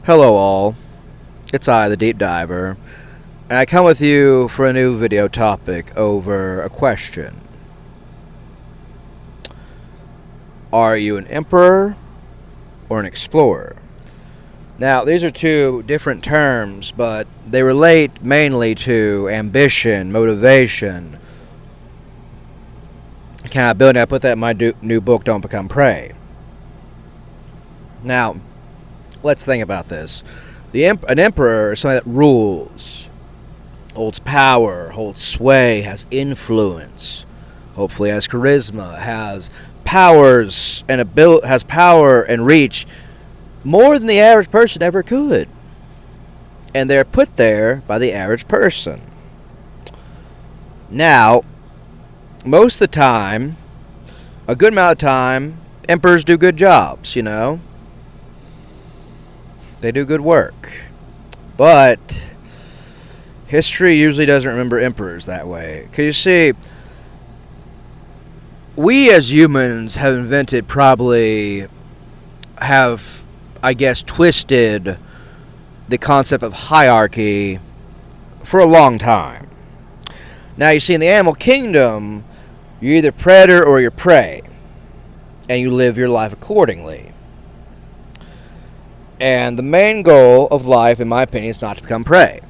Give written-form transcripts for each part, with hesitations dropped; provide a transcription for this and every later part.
Hello all, it's I, the Deep Diver, and I come with you for a new video topic over a question. Are you an emperor or an explorer? Now, these are two different terms, but they relate mainly to ambition, motivation, accountability. I put that in my new book, Don't Become Prey. Now, let's think about this. An emperor is somebody that rules, holds power, holds sway, has influence, hopefully has charisma, has powers and has power and reach more than the average person ever could. And they're put there by the average person. Now, most of the time, a good amount of time, emperors do good jobs, They do good work. But history usually doesn't remember emperors that way. Because you see, we as humans have twisted the concept of hierarchy for a long time. Now, you see, in the animal kingdom, you're either predator or you're prey. And you live your life accordingly. And the main goal of life, in my opinion, is not to become prey.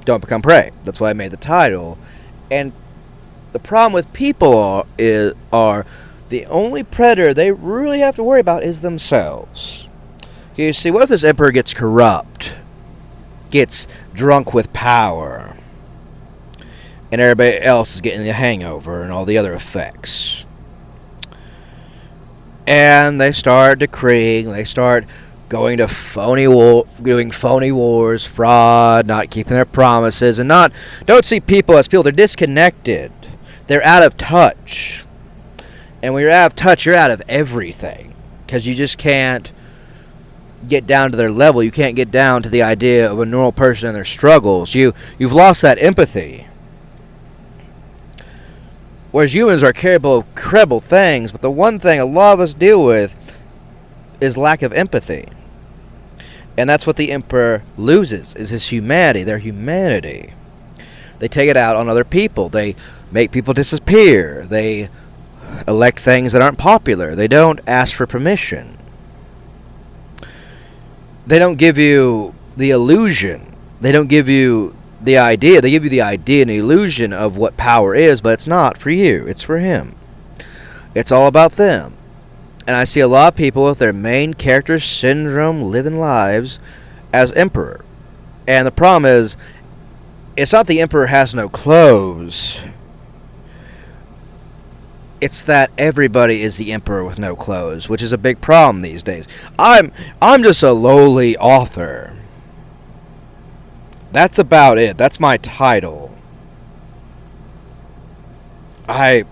Don't become prey. That's why I made the title. And the problem with people are the only predator they really have to worry about is themselves. You see, what if this emperor gets corrupt, gets drunk with power, and everybody else is getting the hangover and all the other effects? And they start decreeing, they start going to doing phony wars, fraud, not keeping their promises, and don't see people as people. They're disconnected. They're out of touch. And when you're out of touch, you're out of everything. Because you just can't get down to their level. You can't get down to the idea of a normal person and their struggles. You've lost that empathy. Whereas humans are capable of incredible things, but the one thing a lot of us deal with is lack of empathy. And that's what the emperor loses, is his humanity, their humanity. They take it out on other people. They make people disappear. They elect things that aren't popular. They don't ask for permission. They don't give you the illusion. They don't give you the idea. They give you the idea and the illusion of what power is, but it's not for you. It's for him. It's all about them. And I see a lot of people with their main character syndrome living lives as emperor. And the problem is, it's not the emperor has no clothes. It's that everybody is the emperor with no clothes, which is a big problem these days. I'm just a lowly author. That's about it. That's my title. I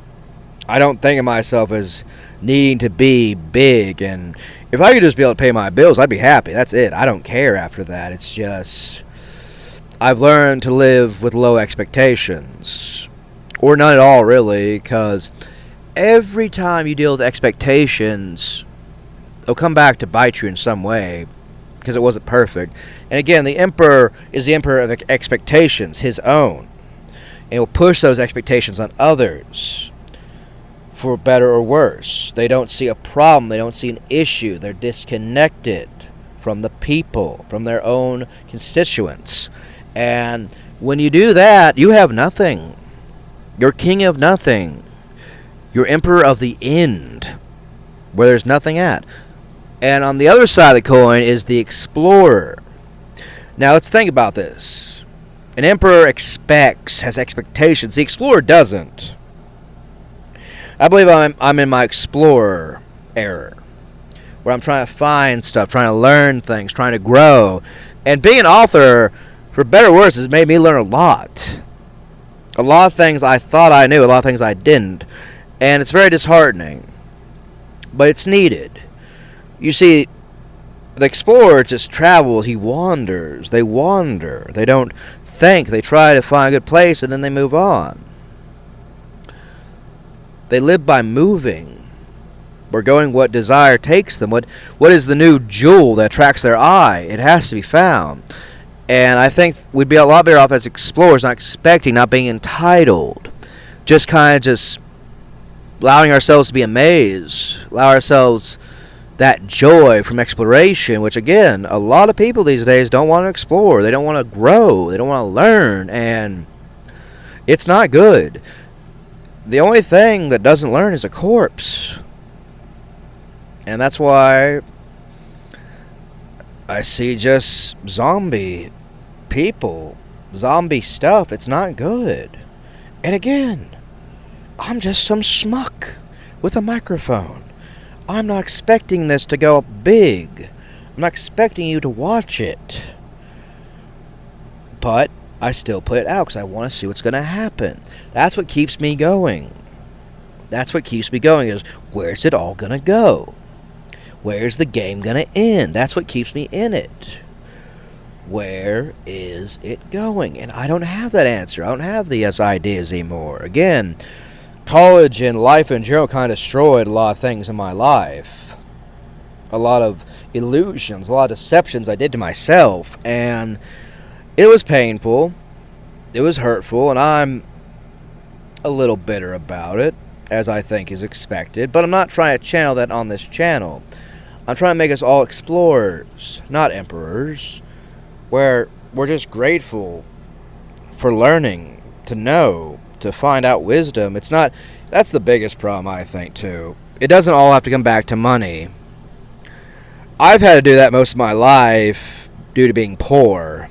don't think of myself as needing to be big, and if I could just be able to pay my bills, I'd be happy. That's it. I don't care after that. It's just I've learned to live with low expectations, or none at all, really, because every time you deal with expectations, they'll come back to bite you in some way, because it wasn't perfect. And again, the emperor is the emperor of expectations, his own, and he'll push those expectations on others, for better or worse. They don't see a problem. They don't see an issue. They're disconnected from the people, from their own constituents. And when you do that, you have nothing. You're king of nothing. You're emperor of the end, where there's nothing at. And on the other side of the coin is the explorer. Now let's think about this. An emperor has expectations. The explorer doesn't. I believe I'm in my explorer era, where I'm trying to find stuff, trying to learn things, trying to grow. And being an author, for better or worse, has made me learn a lot. A lot of things I thought I knew, a lot of things I didn't. And it's very disheartening. But it's needed. You see, the explorer just travels, he wanders. They wander. They don't think. They try to find a good place, and then they move on. They live by moving. We're going what desire takes them. What is the new jewel that attracts their eye? It has to be found. And I think we'd be a lot better off as explorers, not expecting, not being entitled. Just kind of just allowing ourselves to be amazed. Allow ourselves that joy from exploration, which again, a lot of people these days don't want to explore. They don't want to grow. They don't want to learn. And it's not good. The only thing that doesn't learn is a corpse. And that's why I see just zombie people, zombie stuff. It's not good. And again, I'm just some schmuck with a microphone. I'm not expecting this to go big. I'm not expecting you to watch it. But I still put it out because I want to see what's going to happen. That's what keeps me going. That's what keeps me going is, where's it all going to go? Where's the game going to end? That's what keeps me in it. Where is it going? And I don't have that answer. I don't have these ideas anymore. Again, college and life in general kind of destroyed a lot of things in my life. A lot of illusions, a lot of deceptions I did to myself. And it was painful. It was hurtful. And I'm a little bitter about it, as I think is expected. But I'm not trying to channel that on this channel. I'm trying to make us all explorers, not emperors, where we're just grateful for learning, to know, to find out wisdom. It's not, that's the biggest problem, I think, too. It doesn't all have to come back to money. I've had to do that most of my life due to being poor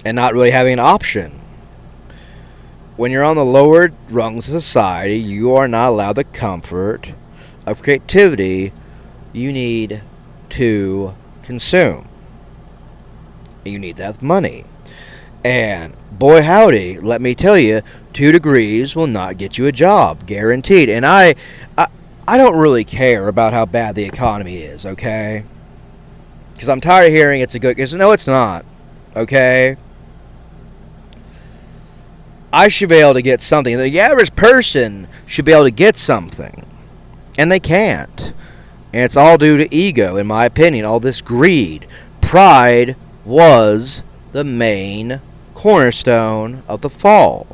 and not really having an option. When you're on the lower rungs of society, you are not allowed the comfort of creativity. You need to consume. You need that money. And boy howdy, let me tell you, 2 degrees will not get you a job, guaranteed. And I don't really care about how bad the economy is, okay? Because I'm tired of hearing it's a good... No, it's not, okay? I should be able to get something. The average person should be able to get something. And they can't. And it's all due to ego, in my opinion. All this greed. Pride was the main cornerstone of the fall.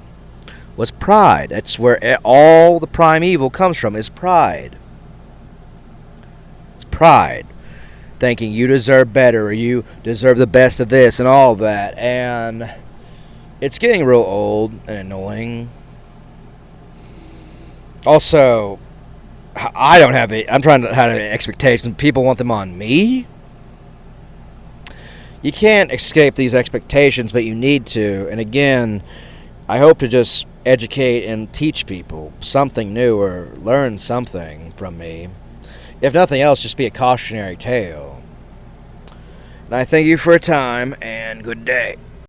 Was pride. That's where all the primeval comes from, is pride. It's pride. Thinking you deserve better, or you deserve the best of this and all that. And it's getting real old and annoying. Also, I don't have it. I'm trying to have expectations. People want them on me. You can't escape these expectations, but you need to. And again, I hope to just educate and teach people something new or learn something from me. If nothing else, just be a cautionary tale. And I thank you for your time, and good day.